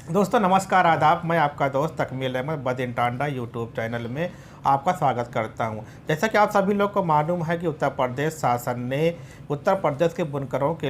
दोस्तों नमस्कार आदाब। मैं आपका दोस्त तकमील अहमद बदिन टांडा यूट्यूब चैनल में आपका स्वागत करता हूं। जैसा कि आप सभी लोग को मालूम है कि उत्तर प्रदेश शासन ने उत्तर प्रदेश के बुनकरों के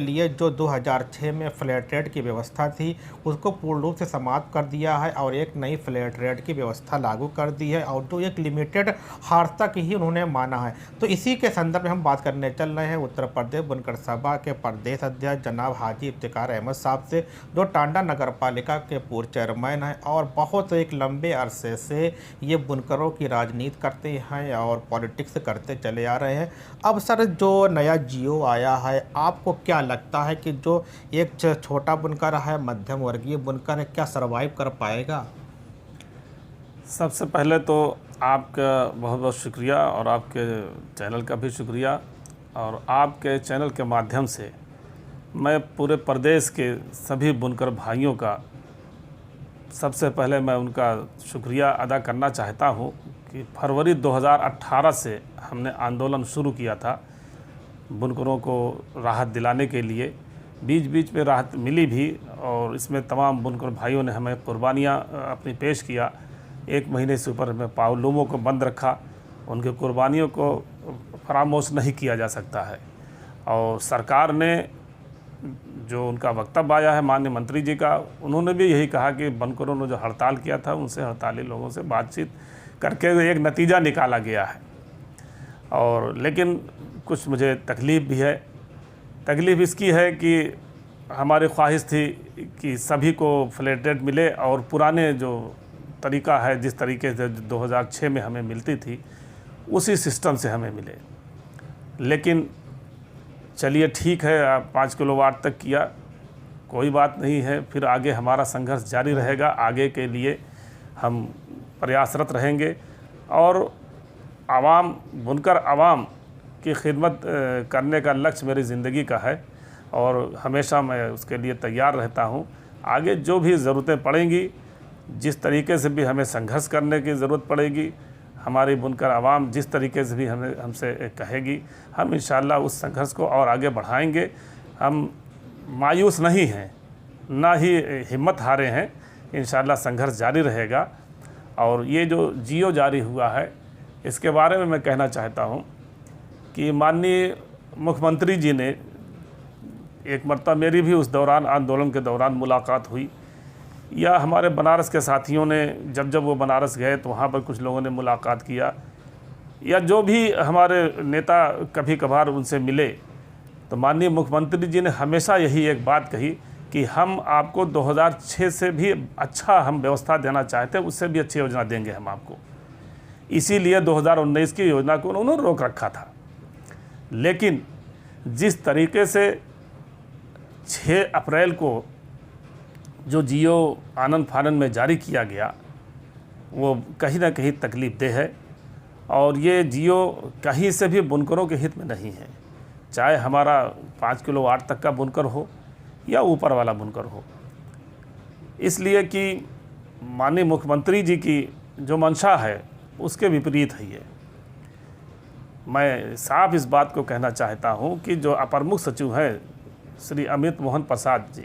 लिए जो 2006 में फ्लैट रेट की व्यवस्था थी उसको पूर्ण रूप से समाप्त कर दिया है और एक नई फ्लैट रेट की व्यवस्था लागू कर दी है और जो एक लिमिटेड हार तक ही उन्होंने माना है। तो इसी के संदर्भ में हम बात करने चल रहे हैं उत्तर प्रदेश बुनकर सभा के प्रदेश अध्यक्ष जनाब हाजी इफ्तिकार अहमद साहब से, जो टांडा नगर पालिका के पूर्व चेयरमैन हैं और बहुत एक लंबे अरसे से ये बुनकरों की राजनीति करते हैं और पॉलिटिक्स करते चले आ रहे हैं। अब सर जो नया जियो आया है, आपको क्या लगता है कि जो एक छोटा बुनकर है, मध्यम वर्गीय बुनकर है, क्या सर्वाइव कर पाएगा? सबसे पहले तो आपका बहुत बहुत शुक्रिया और आपके चैनल का भी शुक्रिया। और आपके चैनल के माध्यम से मैं पूरे प्रदेश के सभी बुनकर भाइयों का सबसे पहले मैं उनका शुक्रिया अदा करना चाहता हूं कि फरवरी 2018 से हमने आंदोलन शुरू किया था बुनकरों को राहत दिलाने के लिए। बीच बीच में राहत मिली भी और इसमें तमाम बुनकर भाइयों ने हमें कुर्बानियाँ अपनी पेश किया। 1 महीने से ऊपर में पावलूमों को बंद रखा, उनके कुर्बानियों को फरामोश नहीं किया जा सकता है। और सरकार ने जो उनका वक्तव्य आया है माननीय मंत्री जी का, उन्होंने भी यही कहा कि बुनकरों ने जो हड़ताल किया था उनसे हड़ताली लोगों से बातचीत करके एक नतीजा निकाला गया है। और लेकिन कुछ मुझे तकलीफ़ भी है। तकलीफ़ इसकी है कि हमारी ख्वाहिश थी कि सभी को फ्लैट रेट मिले और पुराने जो तरीका है जिस तरीके से 2006 में हमें मिलती थी उसी सिस्टम से हमें मिले। लेकिन चलिए ठीक है, आप 5 किलोवाट तक किया, कोई बात नहीं है। फिर आगे हमारा संघर्ष जारी रहेगा, आगे के लिए हम प्रयासरत रहेंगे और आवाम बुनकर आवाम की खिदमत करने का लक्ष्य मेरी ज़िंदगी का है और हमेशा मैं उसके लिए तैयार रहता हूँ। आगे जो भी ज़रूरतें पड़ेंगी, जिस तरीके से भी हमें संघर्ष करने की ज़रूरत पड़ेगी, हमारी बुनकर आवाम जिस तरीके से भी हमसे कहेगी, हम इंशाअल्लाह उस संघर्ष को और आगे बढ़ाएंगे। हम मायूस नहीं हैं, ना ही हिम्मत हारे हैं। इंशाअल्लाह संघर्ष जारी रहेगा। और ये जो जियो जारी हुआ है इसके बारे में मैं कहना चाहता हूँ कि माननीय मुख्यमंत्री जी ने एक मरतबा मेरी भी उस दौरान आंदोलन के दौरान मुलाकात हुई, या हमारे बनारस के साथियों ने जब वो बनारस गए तो वहाँ पर कुछ लोगों ने मुलाकात किया, या जो भी हमारे नेता कभी कभार उनसे मिले, तो माननीय मुख्यमंत्री जी ने हमेशा यही एक बात कही कि हम आपको 2006 से भी अच्छा हम व्यवस्था देना चाहते हैं, उससे भी अच्छी योजना देंगे हम आपको। इसीलिए 2019 की योजना को उन्होंने रोक रखा था। लेकिन जिस तरीके से 6 अप्रैल को जो जियो आनन फानन में जारी किया गया वो कहीं ना कहीं तकलीफ़ देह है। और ये जियो कहीं से भी बुनकरों के हित में नहीं है, चाहे हमारा 5 किलोवाट तक का बुनकर हो या ऊपर वाला बुनकर हो। इसलिए कि माननीय मुख्यमंत्री जी की जो मंशा है उसके विपरीत है ये। मैं साफ इस बात को कहना चाहता हूँ कि जो अपर मुख्य सचिव हैं श्री अमित मोहन प्रसाद जी,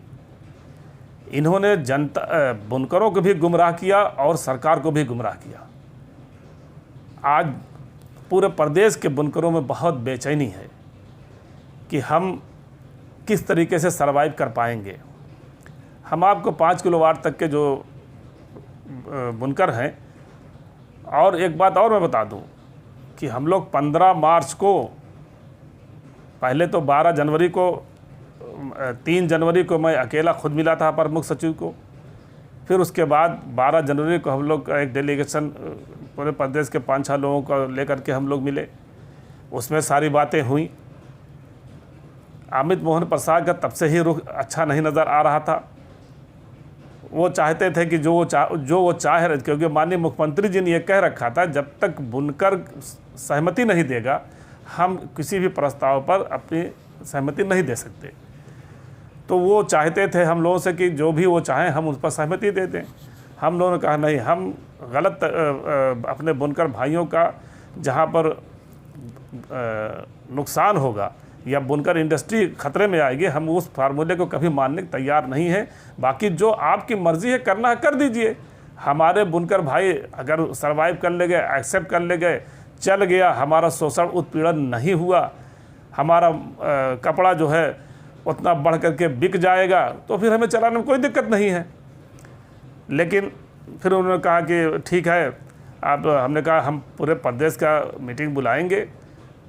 इन्होंने जनता बुनकरों को भी गुमराह किया और सरकार को भी गुमराह किया। आज पूरे प्रदेश के बुनकरों में बहुत बेचैनी है कि हम किस तरीके से सर्वाइव कर पाएंगे। हम आपको 5 किलोवाट तक के जो बुनकर हैं, और एक बात और मैं बता दूं कि हम लोग 15 मार्च को, पहले तो 12 जनवरी को, 3 जनवरी को मैं अकेला खुद मिला था अपर मुख्य सचिव को। फिर उसके बाद 12 जनवरी को हम लोग एक डेलीगेशन पूरे प्रदेश के 5-6 लोगों को लेकर के हम लोग मिले, उसमें सारी बातें हुई। अमित मोहन प्रसाद का तब से ही रुख अच्छा नहीं नज़र आ रहा था। वो चाहते थे कि जो वो चाह रहे, क्योंकि माननीय मुख्यमंत्री जी ने ये कह रखा था जब तक बुनकर सहमति नहीं देगा हम किसी भी प्रस्ताव पर अपनी सहमति नहीं दे सकते। तो वो चाहते थे हम लोगों से कि जो भी वो चाहें हम उस पर सहमति दे दें। हम लोगों ने कहा नहीं, हम गलत अपने बुनकर भाइयों का जहाँ पर नुकसान होगा या बुनकर इंडस्ट्री खतरे में आएगी, हम उस फार्मूले को कभी मानने को तैयार नहीं है। बाकी जो आपकी मर्ज़ी है करना है कर दीजिए। हमारे बुनकर भाई अगर सर्वाइव कर ले गए, एक्सेप्ट कर ले गए, चल गया, हमारा शोषण उत्पीड़न नहीं हुआ, हमारा कपड़ा जो है उतना बढ़ करके बिक जाएगा, तो फिर हमें चलाने में कोई दिक्कत नहीं है। लेकिन फिर उन्होंने कहा कि ठीक है, आप, हमने कहा हम पूरे प्रदेश का मीटिंग बुलाएंगे,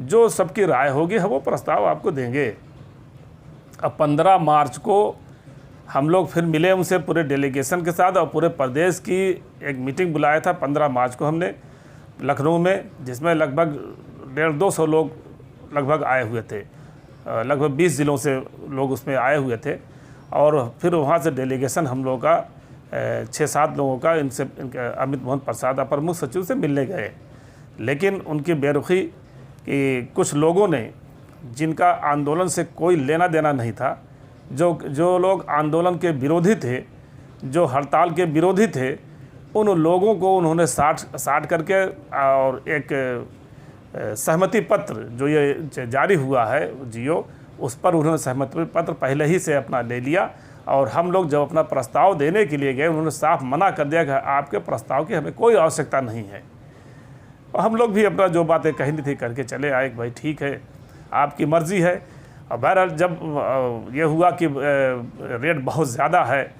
जो सबकी राय होगी हम वो प्रस्ताव आपको देंगे। अब 15 मार्च को हम लोग फिर मिले उनसे पूरे डेलीगेशन के साथ, और पूरे प्रदेश की एक मीटिंग बुलाया था 15 मार्च को हमने लखनऊ में, जिसमें लगभग 150-200 लोग लगभग आए हुए थे, लगभग 20 ज़िलों से लोग उसमें आए हुए थे। और फिर वहाँ से डेलीगेशन हम लोगों का 6-7 लोगों का इनसे अमित मोहन प्रसाद अपर मुख्य सचिव से मिलने गए। लेकिन उनकी बेरुखी कि कुछ लोगों ने, जिनका आंदोलन से कोई लेना देना नहीं था, जो लोग आंदोलन के विरोधी थे, जो हड़ताल के विरोधी थे, उन लोगों को उन्होंने साठ करके और एक सहमति पत्र जो ये जारी हुआ है जियो, उस पर उन्होंने सहमति पत्र पहले ही से अपना ले लिया। और हम लोग जब अपना प्रस्ताव देने के लिए गए, उन्होंने साफ मना कर दिया कि आपके प्रस्ताव की हमें कोई आवश्यकता नहीं है। और हम लोग भी अपना जो बातें कहनी थी करके चले आए कि भाई ठीक है, आपकी मर्ज़ी है। और बहरहाल जब ये हुआ कि रेट बहुत ज़्यादा है,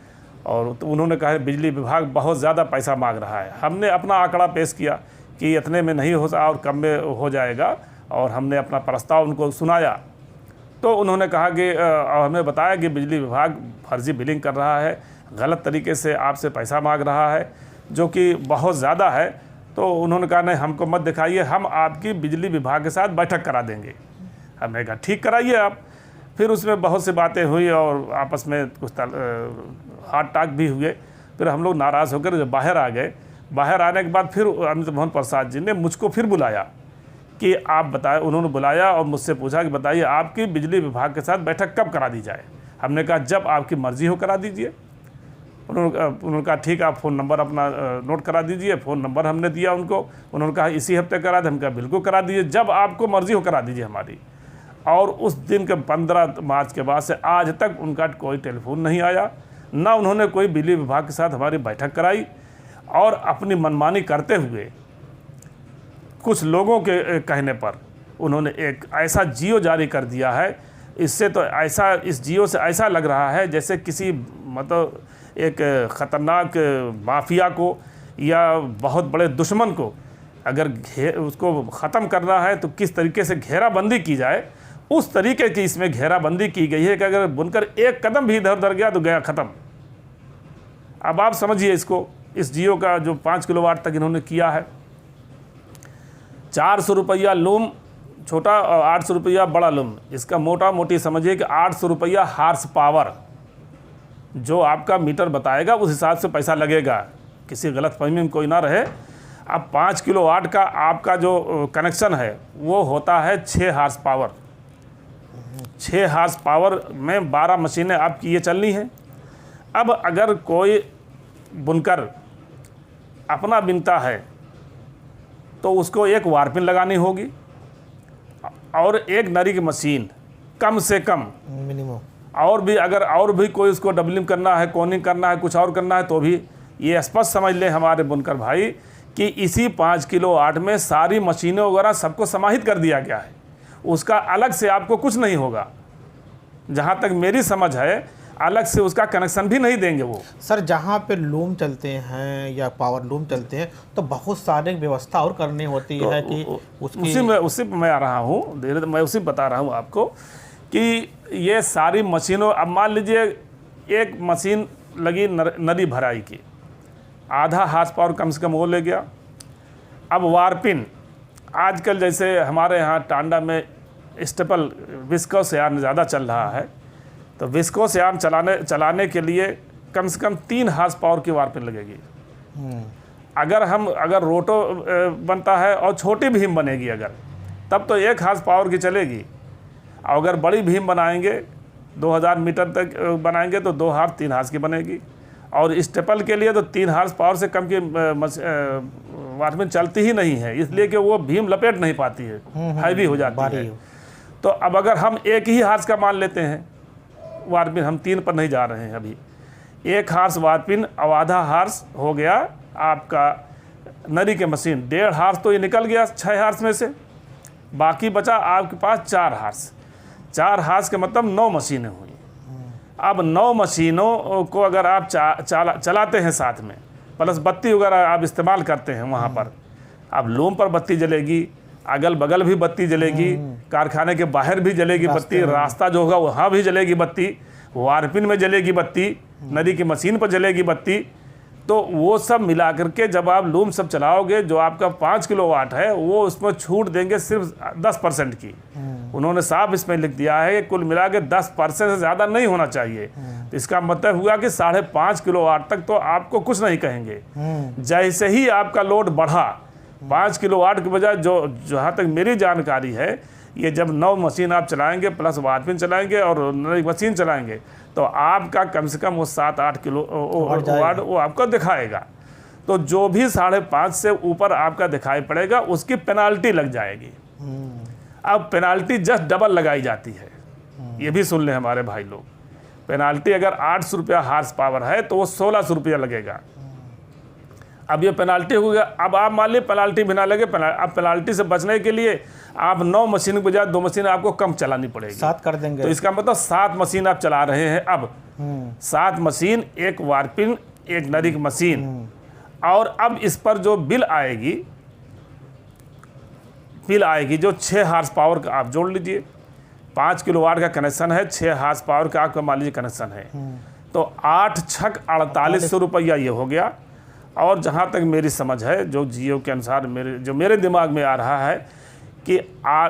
और तो उन्होंने कहा बिजली विभाग बहुत ज़्यादा पैसा मांग रहा है। हमने अपना आंकड़ा पेश किया कि इतने में नहीं हो और कम में हो जाएगा, और हमने अपना प्रस्ताव उनको सुनाया। तो उन्होंने कहा कि हमें बताया कि बिजली विभाग फर्जी बिलिंग कर रहा है, गलत तरीके से आपसे पैसा मांग रहा है, जो कि बहुत ज़्यादा है। तो उन्होंने कहा नहीं, हमको मत दिखाइए, हम आपकी बिजली विभाग के साथ बैठक करा देंगे। हमने कहा ठीक कराइए आप। फिर उसमें बहुत सी बातें हुई और आपस में कुछ हाथ टाक भी हुए। फिर हम लोग नाराज़ होकर जब बाहर आ गए, बाहर आने के बाद फिर अमित मोहन प्रसाद जी ने मुझको फिर बुलाया कि आप बताएं। उन्होंने बुलाया और मुझसे पूछा कि बताइए आपकी बिजली विभाग के साथ बैठक कब करा दी जाए। हमने कहा जब आपकी मर्ज़ी हो करा दीजिए। उन्होंने कहा ठीक, आप फ़ोन नंबर अपना नोट करा दीजिए। फ़ोन नंबर हमने दिया उनको। उन्होंने कहा इसी हफ्ते करा दें। हम कहा बिल्कुल करा दीजिए, जब आपको मर्ज़ी हो करा दीजिए हमारी। और उस दिन के 15 मार्च के बाद से आज तक उनका कोई टेलीफोन नहीं आया, ना उन्होंने कोई बिजली विभाग के साथ हमारी बैठक कराई। और अपनी मनमानी करते हुए कुछ लोगों के कहने पर उन्होंने एक ऐसा जियो जारी कर दिया है। इससे तो ऐसा, इस जियो से ऐसा लग रहा है जैसे किसी मतलब एक ख़तरनाक माफिया को या बहुत बड़े दुश्मन को अगर उसको ख़त्म करना है तो किस तरीके से घेराबंदी की जाए, उस तरीके की इसमें घेराबंदी की गई है कि अगर बुनकर एक कदम भी इधर उधर गया तो गया ख़त्म। अब आप समझिए इसको, इस जियो का जो 5 किलोवाट तक इन्होंने किया है, 400 रुपया लूम छोटा और 800 रुपया बड़ा लूम। इसका मोटा मोटी समझिए कि 800 रुपया हार्स पावर जो आपका मीटर बताएगा उस हिसाब से पैसा लगेगा, किसी गलतफहमी में कोई ना रहे। अब 5 किलोवाट का आपका जो कनेक्शन है वो होता है 6 हार्स पावर। 6 हार्स पावर में 12 मशीनें आपकी ये चलनी हैं। अब अगर कोई बुनकर अपना बिनता है तो उसको एक वारपिन लगानी होगी और एक नरी की मशीन कम से कम मिनिमम। और भी अगर और भी कोई उसको डबलिंग करना है, कोनिंग करना है, कुछ और करना है तो भी ये स्पष्ट समझ लें हमारे बुनकर भाई कि इसी 5 किलोवाट में सारी मशीनें वगैरह सबको समाहित कर दिया गया है। उसका अलग से आपको कुछ नहीं होगा। जहाँ तक मेरी समझ है अलग से उसका कनेक्शन भी नहीं देंगे वो। सर जहाँ पे लूम चलते हैं या पावर लूम चलते हैं तो बहुत सारे व्यवस्था और करनी होती है कि उसी पे मैं आ रहा हूँ, धीरे मैं उसी बता रहा हूँ आपको कि ये सारी मशीनों, अब मान लीजिए एक मशीन लगी नदी भराई की, आधा हार्स पावर कम से कम वो ले गया। अब वारपिन आजकल जैसे हमारे यहाँ टांडा में स्टेपल विस्कोस यार्न ज़्यादा चल रहा है, तो विस्कोस यार्न चलाने के लिए कम से कम 3 हार्स पावर की वारपिन लगेगी। अगर रोटो बनता है और छोटी भीम बनेगी अगर, तब तो 1 हार्स पावर की चलेगी। और अगर बड़ी भीम बनाएंगे 2000 मीटर तक बनाएंगे तो 2 हार्स 3 हार्स की बनेगी। और स्टेपल के लिए तो 3 हार्स पावर से कम की वारपिन चलती ही नहीं है, इसलिए कि वो भीम लपेट नहीं पाती है, हैवी हो जाती है। तो अब अगर हम एक ही हार्स का मान लेते हैं, वारपिन हम 3 पर नहीं जा रहे हैं अभी, 1 हार्स वारपिन और आधा हार्स हो गया आपका नरी के मशीन, 1.5 हार्स तो ये निकल गया 6 हार्स में से, बाकी बचा आपके पास 4 हार्स। 4 हार्स के मतलब 9 मशीनें हुई। अब 9 मशीनों को अगर आप चलाते हैं साथ में, प्लस बत्ती वगैरह आप इस्तेमाल करते हैं वहाँ पर, अब लूम पर बत्ती जलेगी, अगल बगल भी बत्ती जलेगी, कारखाने के बाहर भी जलेगी बत्ती, रास्ता जो होगा वहाँ भी जलेगी बत्ती, वारपिन में जलेगी बत्ती, नदी की मशीन पर जलेगी बत्ती। तो वो सब मिला करके जब आप लूम सब चलाओगे, जो आपका 5 किलोवाट है वो उसमें छूट देंगे सिर्फ 10% की। उन्होंने साफ इसमें लिख दिया है कि कुल मिला के 10% से ज़्यादा नहीं होना चाहिए। तो इसका मतलब हुआ कि 5.5 किलोवाट तक तो आपको कुछ नहीं कहेंगे। जैसे ही आपका लोड बढ़ा 5 किलोवाट के बजाय, जो जहाँ तक मेरी जानकारी है, ये जब 9 मशीन आप चलाएंगे प्लस वारपिन चलाएंगे और नई मशीन चलाएंगे तो आपका कम से कम वो 7-8 किलो वाट वो आपको दिखाएगा। तो जो भी 5.5 से ऊपर आपका दिखाई पड़ेगा उसकी पेनाल्टी लग जाएगी। अब पेनाल्टी जस्ट डबल लगाई जाती है, ये भी सुन लें हमारे भाई लोग। पेनाल्टी अगर 800 रुपया हार्स पावर है तो वो 1600 रुपया लगेगा। अब ये पेनाल्टी हो गया। अब आप मान लीजिए पेनाल्टी भी ना लगे, अब पेनाल्टी से बचने के लिए आप 9 मशीन के बजाय 2 मशीन आपको कम चलानी पड़ेगी, 7 कर देंगे। तो इसका मतलब 7 मशीन आप चला रहे हैं। अब 7 मशीन, 1 वारपिन, 1 नरिक मशीन, और अब इस पर जो बिल आएगी जो 6 हार्स पावर का आप जोड़ लीजिए। 5 किलोवाट का कनेक्शन है, 6 हार्स पावर का आपका मान लीजिए कनेक्शन है, तो 8 छक 4800 रुपया ये हो गया। और जहाँ तक मेरी समझ है, जो जियो के अनुसार मेरे दिमाग में आ रहा है कि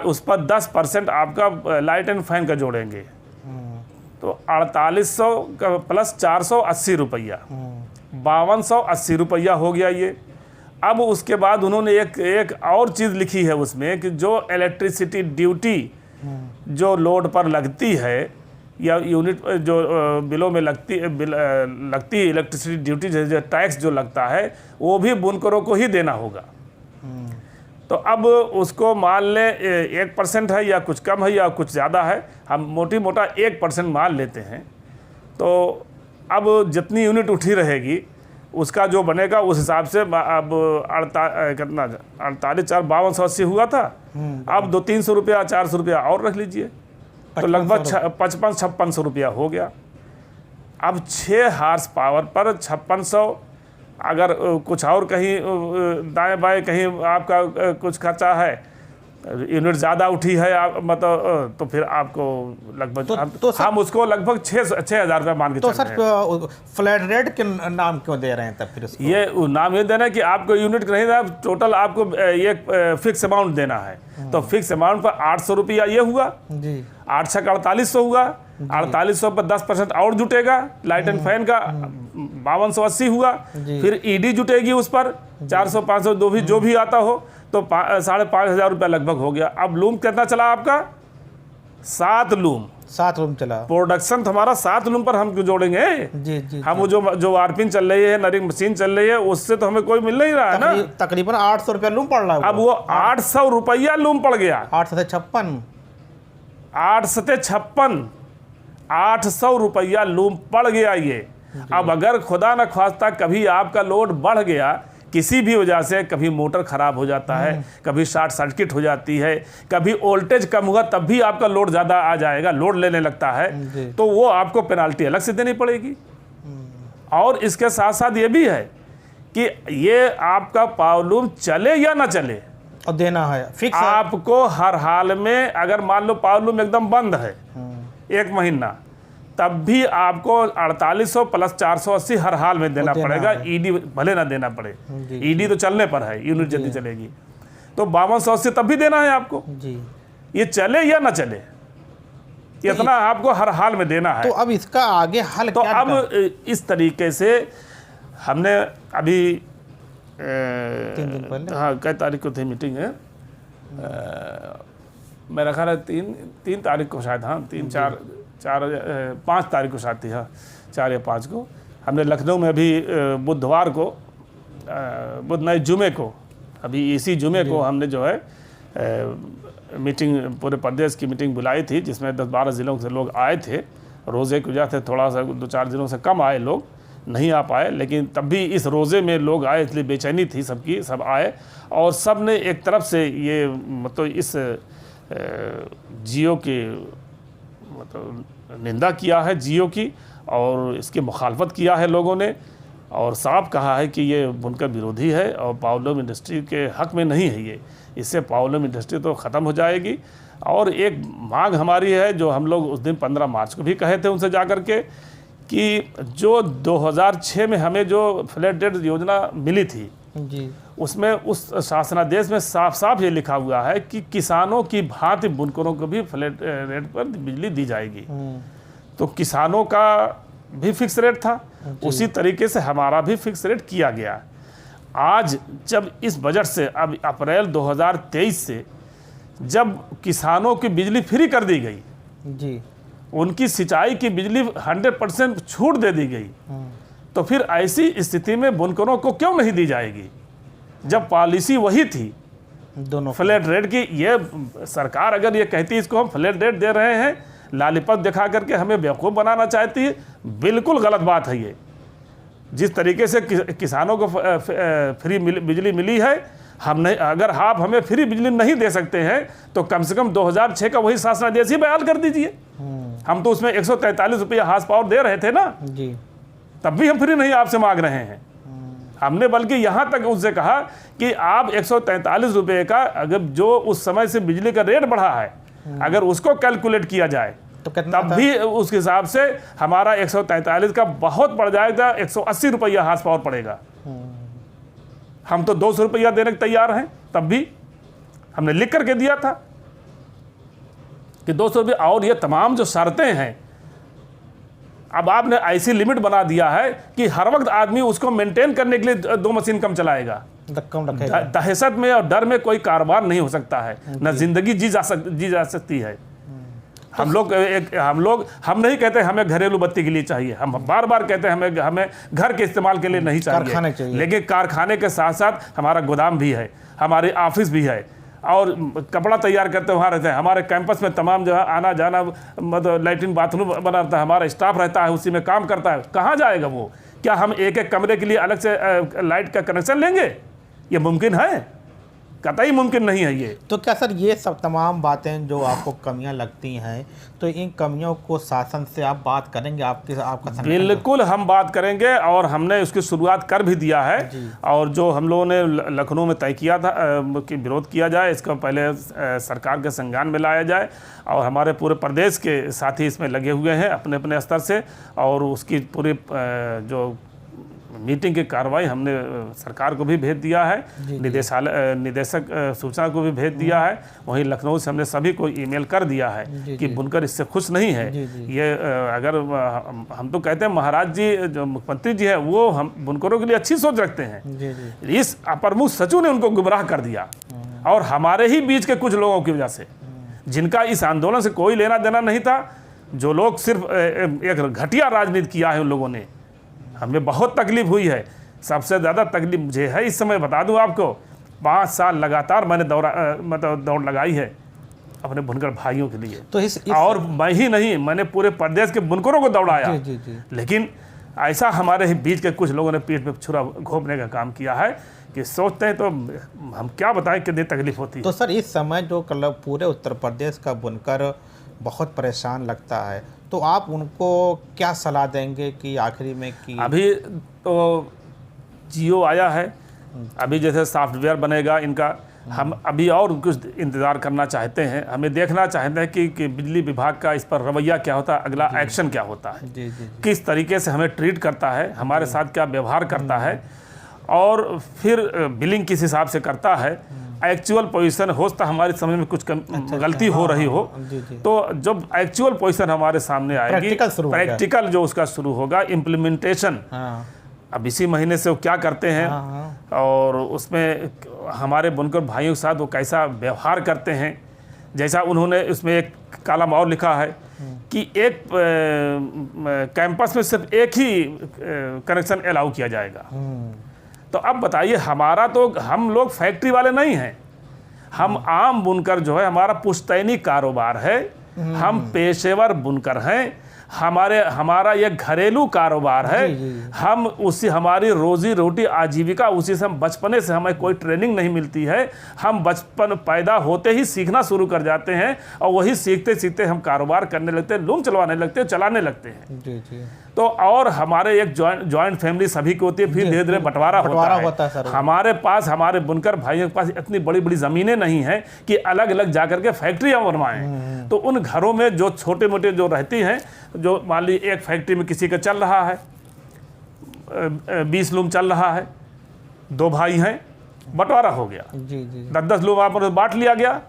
उस पर 10% आपका लाइट एंड फैन का जोड़ेंगे, तो 4800 का प्लस 480 रुपया, 5280 रुपया हो गया ये। अब उसके बाद उन्होंने एक और चीज़ लिखी है उसमें कि जो इलेक्ट्रिसिटी ड्यूटी जो लोड पर लगती है या यूनिट जो बिलों में लगती है इलेक्ट्रिसिटी ड्यूटी, जो टैक्स जो लगता है वो भी बुनकरों को ही देना होगा। तो अब उसको मान लें 1% है या कुछ कम है या कुछ ज़्यादा है, हम मोटी मोटा 1% मान लेते हैं। तो अब जितनी यूनिट उठी रहेगी उसका जो बनेगा उस हिसाब से, अब 48 4 5280 हुआ था, अब 200-300 रुपया 400 रुपया और रख लीजिए, तो लगभग 55-5600 रुपया हो गया। अब 6 हार्स पावर पर 5600, अगर कुछ और कहीं दाएं बाएं कहीं आपका कुछ खर्चा है, यूनिट ज़्यादा उठी है मतलब, तो फिर आपको लगभग तो हम उसको लगभग 6,000 रुपया मान के तो सर फ्लैट रेट के नाम क्यों दे रहे हैं तब फिर उसको? ये नाम ये देना है कि आपको यूनिट नहीं देना, टोटल आपको एक फिक्स अमाउंट देना है। तो फिक्स अमाउंट पर 800 रुपया ये हुआ जी, 8 छक 4800 हुआ, 4800 पर 10% और जुटेगा, लाइट एंड फैन का 5280 हुआ, फिर ईडी जुटेगी उस पर 400-500 जो भी आता हो, तो 5,500 रुपया लगभग हो गया। अब लूम कितना चला आपका? 7 लूम चला। प्रोडक्शन हमारा 7 लूम पर हम क्यों जोड़ेंगे जी, हम वो जो वारपिन चल रही है, नरिक मशीन चल रही है, उससे तो हमें कोई मिल नहीं रहा है ना। तकरीबन 800 रुपया लूम पड़ रहा है। अब वो 800 रुपया लूम पड़ गया, 856 800 रुपया लूम पड़ गया ये। अब अगर खुदा न ख्वास्ता कभी आपका लोड बढ़ गया किसी भी वजह से, कभी मोटर ख़राब हो जाता है, कभी शॉर्ट सर्किट हो जाती है, कभी वोल्टेज कम हुआ तब भी आपका लोड ज़्यादा आ जाएगा, लोड लेने लगता है, तो वो आपको पेनाल्टी अलग से देनी पड़ेगी। और इसके साथ साथ ये भी है कि ये आपका पावर लूम चले या ना चले और देना है फिक्स आपको हर हाल में। अगर मान लो पावर लूम एकदम बंद है 1 महीना, तब भी आपको 4800 प्लस 480 हर हाल में देना पड़ेगा। ईडी भले ना देना पड़े, ईडी तो चलने पर है, यूनिट जल्दी चलेगी, तो 5280 तब भी देना है आपको जी, ये चले या ना चले, इतना आपको हर हाल में देना है। तो अब इसका आगे हल तो क्या? अब इस तरीके से हमने अभी 3 दिन पहले, हाँ कई तारीख को थी मीटिंग है, मेरा ख्याल है 3 तारीख को शायद, हाँ 5 तारीख को शायद थी, हाँ 4 या 5 को हमने लखनऊ में अभी बुधवार को, बुध नहीं जुमे को, अभी इसी जुमे को हमने जो है मीटिंग पूरे प्रदेश की मीटिंग बुलाई थी, जिसमें 10-12 ज़िलों से लोग आए थे। रोज़े की वजह से थोड़ा सा 2-4 दिनों से कम आए, लोग नहीं आ पाए, लेकिन तब भी इस रोज़े में लोग आए, इसलिए बेचैनी थी सबकी, सब आए और सब ने एक तरफ से ये मतलब इस जियो की मतलब निंदा किया है जियो की, और इसकी मुखालफत किया है लोगों ने, और साफ कहा है कि ये बुनकर विरोधी है और पावरलूम इंडस्ट्री के हक़ में नहीं है ये। इससे पावरलूम इंडस्ट्री तो ख़त्म हो जाएगी। और एक मांग हमारी है जो हम लोग उस दिन 15 मार्च को भी कहे थे उनसे जा कर के, कि जो 2006 में हमें जो फ्लैट रेट योजना मिली थी जी, उसमें उस शासनादेश में साफ साफ ये लिखा हुआ है कि किसानों की भांति बुनकरों को भी फ्लैट रेट पर बिजली दी जाएगी। तो किसानों का भी फिक्स रेट था, उसी तरीके से हमारा भी फिक्स रेट किया गया। आज जब इस बजट से अब अप्रैल 2023 से जब किसानों की बिजली फ्री कर दी गई जी, उनकी सिंचाई की बिजली 100% छूट दे दी गई, तो फिर ऐसी स्थिति में बुनकरों को क्यों नहीं दी जाएगी, जब पॉलिसी वही थी दोनों फ्लैट रेट की। ये सरकार अगर ये कहती है इसको हम फ्लैट रेट दे रहे हैं, लालीपत दिखा करके हमें बेवकूफ़ बनाना चाहती है, बिल्कुल गलत बात है ये। जिस तरीके से किसानों को फ्री बिजली मिली है, हम नहीं, अगर आप हमें फ्री बिजली नहीं दे सकते हैं तो कम से कम 2006 का वही शासनादेश ही बहाल कर दीजिए। हम तो उसमें 143 रुपया हार्स पावर दे रहे थे ना जी, तब भी हम फ्री नहीं आपसे मांग रहे हैं। हमने बल्कि यहाँ तक उनसे कहा कि आप 143 रुपये का अगर जो उस समय से बिजली का रेट बढ़ा है अगर उसको कैलकुलेट किया जाए तो कितना तब भी उस हिसाब से हमारा 143 का बहुत पड़ जाएगा, 180 रुपया हार्स पावर पड़ेगा। हम तो 200 रुपया देने को तैयार हैं, तब भी हमने लिख करके दिया था कि 200 रुपये। और ये तमाम जो शर्तें हैं, अब आपने ऐसी लिमिट बना दिया है कि हर वक्त आदमी उसको मेंटेन करने के लिए 2 मशीन कम चलाएगा। कम रखेगा। दहशत में और डर में कोई कारोबार नहीं हो सकता है, न जिंदगी जी जा सकती है। हम हम नहीं कहते हमें घरेलू बत्ती के लिए चाहिए, हम बार बार कहते हैं हमें घर के इस्तेमाल के लिए नहीं चाहिए, लेकिन कारखाने के साथ साथ हमारा गोदाम भी है, हमारे ऑफिस भी है, और कपड़ा तैयार करते वहाँ रहते हैं। हमारे कैंपस में तमाम जो है आना जाना, मतलब लैट्रिन बाथरूम बना रहता है, हमारा स्टाफ रहता है, उसी में काम करता है। कहाँ जाएगा वो? क्या हम एक एक कमरे के लिए अलग से लाइट का कनेक्शन लेंगे? ये मुमकिन है? कतई मुमकिन नहीं है ये। तो क्या सर ये सब तमाम बातें जो आपको कमियां लगती हैं, तो इन कमियों को शासन से आप बात करेंगे? आपका बिल्कुल हम बात करेंगे, और हमने उसकी शुरुआत कर भी दिया है। और जो हम लोगों ने लखनऊ में तय किया था कि विरोध किया जाए, इसको पहले सरकार के संज्ञान में लाया जाए, और हमारे पूरे प्रदेश के साथी इसमें लगे हुए हैं अपने अपने स्तर से, और उसकी पूरी जो मीटिंग की कार्रवाई हमने सरकार को भी भेज दिया है, निदेशक सूचना को भी भेज दिया है। वहीं लखनऊ से हमने सभी को ईमेल कर दिया है कि बुनकर इससे खुश नहीं है। ये अगर हम तो कहते हैं महाराज जी जो मुख्यमंत्री जी है वो हम बुनकरों के लिए अच्छी सोच रखते हैं। इस अपर मुख्य सचिव ने उनको गुमराह कर दिया, और हमारे ही बीच के कुछ लोगों की वजह से, जिनका इस आंदोलन से कोई लेना देना नहीं था, जो लोग सिर्फ एक घटिया राजनीति किया है उन लोगों ने, हमें बहुत तकलीफ हुई है। सबसे ज़्यादा तकलीफ मुझे है इस समय, बता दूं आपको, 5 साल लगातार मैंने दौड़ लगाई है अपने बुनकर भाइयों के लिए। तो और मैं ही नहीं, मैंने पूरे प्रदेश के बुनकरों को दौड़ाया। लेकिन ऐसा हमारे ही बीच के कुछ लोगों ने पीठ पे छुरा घोंपने का काम किया है कि सोचते हैं तो हम क्या बताएं कितनी तकलीफ होती है। तो सर इस समय जो पूरे उत्तर प्रदेश का बुनकर बहुत परेशान लगता है, तो आप उनको क्या सलाह देंगे कि आखिरी में कि अभी तो जियो आया है, अभी जैसे सॉफ्टवेयर बनेगा इनका, हम अभी और कुछ इंतज़ार करना चाहते हैं। हमें देखना चाहते हैं कि बिजली विभाग का इस पर रवैया क्या होता है, अगला एक्शन क्या होता है, किस तरीके से हमें ट्रीट करता है, हमारे साथ क्या व्यवहार करता है, और फिर बिलिंग किस हिसाब से करता है। एक्चुअल पोजीशन हो सकता हमारी समझ में कुछ गलती हो रही हो, तो जब एक्चुअल पोजीशन हमारे सामने आएगी, प्रैक्टिकल जो उसका शुरू होगा, इम्प्लीमेंटेशन अब इसी महीने से वो क्या करते हैं, और उसमें हमारे बुनकर भाइयों के साथ वो कैसा व्यवहार करते हैं। जैसा उन्होंने उसमें एक कॉलम और लिखा है कि एक कैंपस में सिर्फ एक ही कनेक्शन अलाउ किया जाएगा। तो अब बताइए, हमारा तो, हम लोग फैक्ट्री वाले नहीं हैं, हम आम बुनकर जो है हमारा पुश्तैनी कारोबार है, हम पेशेवर बुनकर हैं, हमारा ये घरेलू कारोबार है। हम उसी हमारी रोजी रोटी आजीविका उसी से, हम बचपने से हमें कोई ट्रेनिंग नहीं मिलती है, हम बचपन पैदा होते ही सीखना शुरू कर जाते हैं और वही सीखते सीखते हम कारोबार करने लगते हैं, लूम चलवाने लगते हैं, चलाने लगते हैं। जी। तो और हमारे एक जॉइंट फैमिली सभी की होती है, फिर धीरे धीरे बंटवारा होता है। हमारे पास, हमारे बुनकर भाइयों के पास इतनी बड़ी बड़ी ज़मीनें नहीं हैं कि अलग अलग जाकर के फैक्ट्रियाँ बनवाएं। तो उन घरों में जो छोटे मोटे जो रहती हैं, जो मान ली एक फैक्ट्री में किसी का चल रहा है 20 लूम चल रहा है, 2 भाई हैं, बंटवारा हो गया, 10-10 लूम आप बांट लिया गया।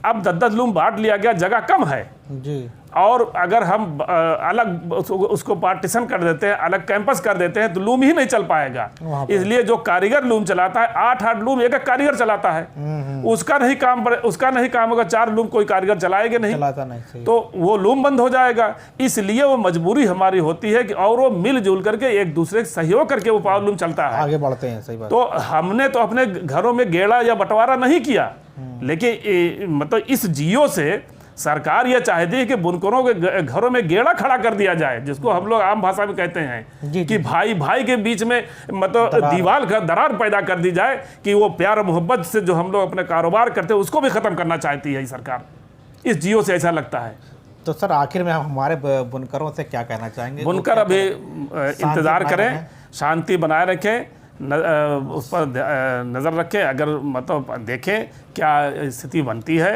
अब 10-10 लूम बांट लिया गया, जगह कम है जी। और अगर हम अलग उसको पार्टीशन कर देते हैं, अलग कैंपस कर देते हैं, तो लूम ही नहीं चल पाएगा। इसलिए जो कारीगर लूम चलाता है, 8-8 लूम एक कारीगर चलाता है, उसका नहीं काम होगा, 4 लूम कोई कारीगर चलाएगा नहीं, तो वो लूम बंद हो जाएगा। इसलिए वो मजबूरी हमारी होती है कि और वो मिलजुल करके एक दूसरे से सहयोग करके वो पावर लूम चलता है, आगे बढ़ते हैं। सही बात। तो हमने तो अपने घरों में गेड़ा या बंटवारा नहीं किया, लेकिन मतलब इस जियो से सरकार ये चाहती है कि बुनकरों के घरों में गेड़ा खड़ा कर दिया जाए, जिसको हम लोग आम भाषा में कहते हैं कि भाई भाई के बीच में मतलब दीवार का दरार पैदा कर दी जाए, कि वो प्यार मोहब्बत से जो हम लोग अपने कारोबार करते हैं उसको भी ख़त्म करना चाहती है सरकार। इस जियो से ऐसा लगता है। तो सर आखिर में हम हमारे बुनकरों से क्या कहना चाहेंगे? बुनकर अभी इंतज़ार करें, शांति बनाए रखें, उस पर नज़र रखें। अगर मतलब देखें क्या स्थिति बनती है,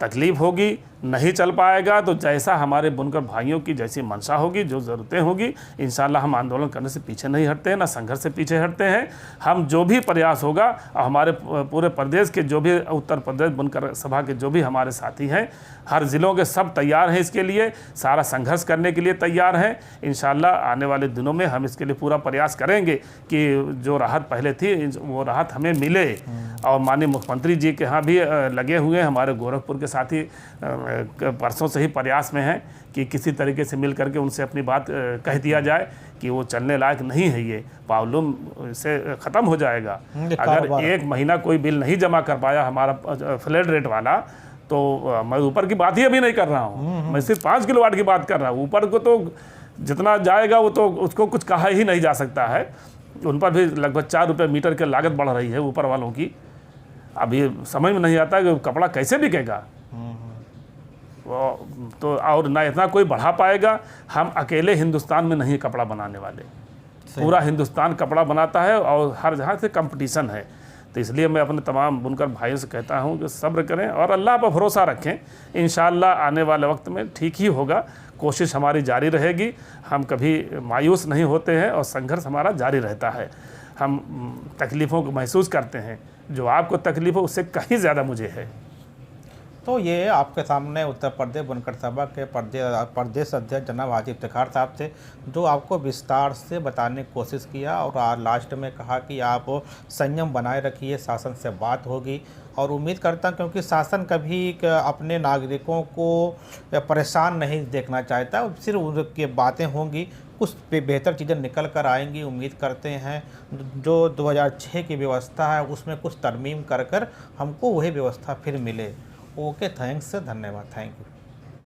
तकलीफ़ होगी, नहीं चल पाएगा, तो जैसा हमारे बुनकर भाइयों की जैसी मंशा होगी, जो ज़रूरतें होगी, इंशाल्लाह हम आंदोलन करने से पीछे नहीं हटते हैं, ना संघर्ष से पीछे हटते हैं। हम जो भी प्रयास होगा, हमारे पूरे प्रदेश के जो भी, उत्तर प्रदेश बुनकर सभा के जो भी हमारे साथी हैं, हर ज़िलों के सब तैयार हैं इसके लिए, सारा संघर्ष करने के लिए तैयार हैं। इंशाल्लाह आने वाले दिनों में हम इसके लिए पूरा प्रयास करेंगे कि जो राहत पहले थी वो राहत हमें मिले। और माननीय मुख्यमंत्री जी के यहाँ भी लगे हुए हैं, हमारे गोरखपुर के साथी परसों से ही प्रयास में हैं कि किसी तरीके से मिल करके उनसे अपनी बात कह दिया जाए कि वो चलने लायक नहीं है, ये पावलूम से ख़त्म हो जाएगा। अगर 1 महीना कोई बिल नहीं जमा कर पाया हमारा फ्लैट रेट वाला, तो मैं ऊपर की बात ही अभी नहीं कर रहा हूँ, मैं सिर्फ 5 किलोवाट की बात कर रहा हूँ। ऊपर को तो जितना जाएगा वो तो उसको कुछ कहा ही नहीं जा सकता है। उन पर भी लगभग 4 रुपये मीटर की लागत बढ़ रही है ऊपर वालों की। अभी समझ में नहीं आता कि कपड़ा कैसे बिकेगा, तो और ना इतना कोई बढ़ा पाएगा। हम अकेले हिंदुस्तान में नहीं कपड़ा बनाने वाले, पूरा हिंदुस्तान कपड़ा बनाता है और हर जगह से कंपटीशन है। तो इसलिए मैं अपने तमाम बुनकर भाइयों से कहता हूं कि सब्र करें और अल्लाह पर भरोसा रखें। इंशाअल्लाह आने वाले वक्त में ठीक ही होगा, कोशिश हमारी जारी रहेगी, हम कभी मायूस नहीं होते हैं और संघर्ष हमारा जारी रहता है। हम तकलीफ़ों को महसूस करते हैं, जो आपको तकलीफ़ हो उससे कहीं ज़्यादा मुझे है। तो ये आपके सामने उत्तर प्रदेश बुनकर सभा के प्रदेश अध्यक्ष जनाब हाजी इफ्तिखार साहब थे, जो आपको विस्तार से बताने की कोशिश किया और आज लास्ट में कहा कि आप संयम बनाए रखिए, शासन से बात होगी। और उम्मीद करता हूँ क्योंकि शासन कभी अपने नागरिकों को परेशान नहीं देखना चाहता, सिर्फ उनकी बातें होंगी, कुछ बेहतर चीज़ें निकल कर आएंगी। उम्मीद करते हैं जो 2006 की व्यवस्था है उसमें कुछ तरमीम कर हमको वही व्यवस्था फिर मिले। ओके, थैंक्स, धन्यवाद, थैंक यू।